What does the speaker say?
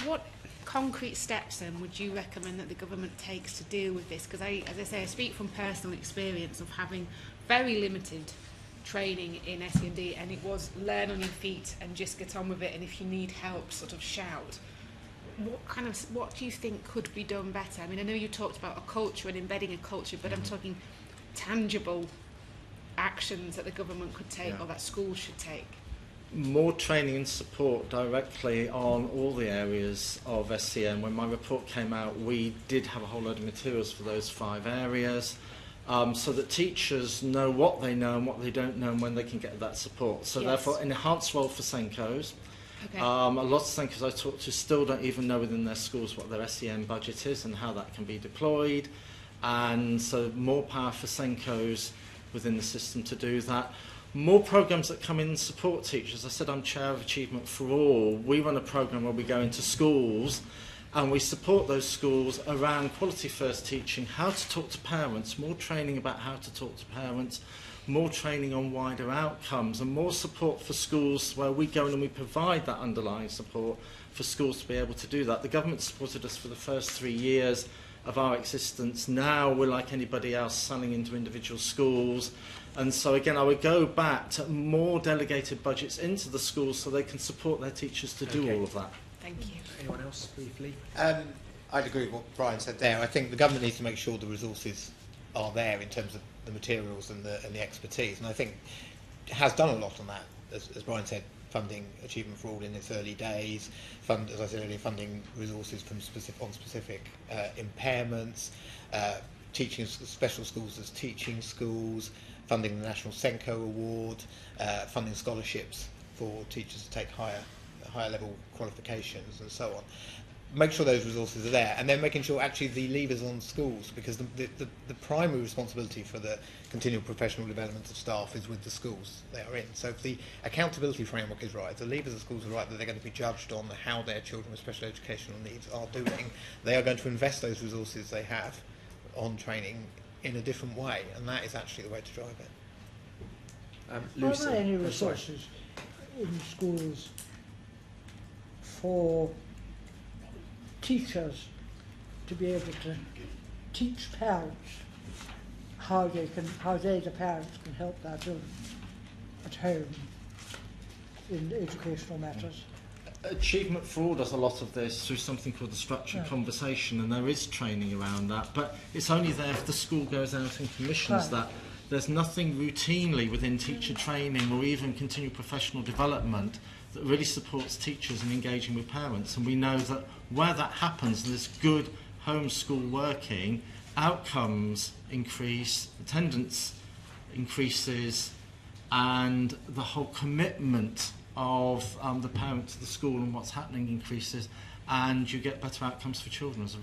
What concrete steps then would you recommend that the government takes to deal with this? Because as I say, I speak from personal experience of having very limited training in SEND, and it was learn on your feet and just get on with it, and if you need help, sort of shout. What do you think could be done better? I mean, I know you talked about a culture and embedding a culture, but I'm talking tangible actions that the government could take or that schools should take. More training and support directly on all the areas of SEN. When my report came out, we did have a whole load of materials for those 5 areas, so that teachers know what they know and what they don't know and when they can get that support. So therefore, an enhanced role for SENCOs. Okay. A lot of SENCOs I talk to still don't even know within their schools what their SEN budget is and how that can be deployed. And so more power for SENCOs within the system to do that. More programmes that come in and support teachers. I said I'm chair of Achievement for All. We run a programme where we go into schools and we support those schools around quality first teaching, how to talk to parents, more training about how to talk to parents, more training on wider outcomes, and more support for schools where we go in and we provide that underlying support for schools to be able to do that. The government supported us for the first 3 years of our existence. Now we're like anybody else selling into individual schools. And so again, I would go back to more delegated budgets into the schools so they can support their teachers to do all of that. Thank you. Anyone else briefly? I'd agree with what Brian said there. I think the government needs to make sure the resources are there in terms of the materials and the expertise. And I think it has done a lot on that, as Brian said, funding Achievement for All in its early days, as I said earlier, funding resources from specific impairments, teaching special schools as teaching schools, funding the National SENCO Award, funding scholarships for teachers to take higher level qualifications and so on. Make sure those resources are there, and then making sure actually the lever's on schools, because the primary responsibility for the continual professional development of staff is with the schools they are in. So if the accountability framework is right, the levers of schools are right, that they're going to be judged on how their children with special educational needs are doing, they are going to invest those resources they have on training in a different way, and that is actually the way to drive it. Lucy. Are there any resources in schools for teachers to be able to teach parents how they, the parents, can help their children at home in educational matters? Achievement for All does a lot of this through something called the structured conversation, and there is training around that, but it's only there if the school goes out and commissions that. There's nothing routinely within teacher training or even continued professional development that really supports teachers in engaging with parents, and we know that where that happens, there's good homeschool working, outcomes increase, attendance increases, and the whole commitment of the parent to the school and what's happening increases, and you get better outcomes for children as a result.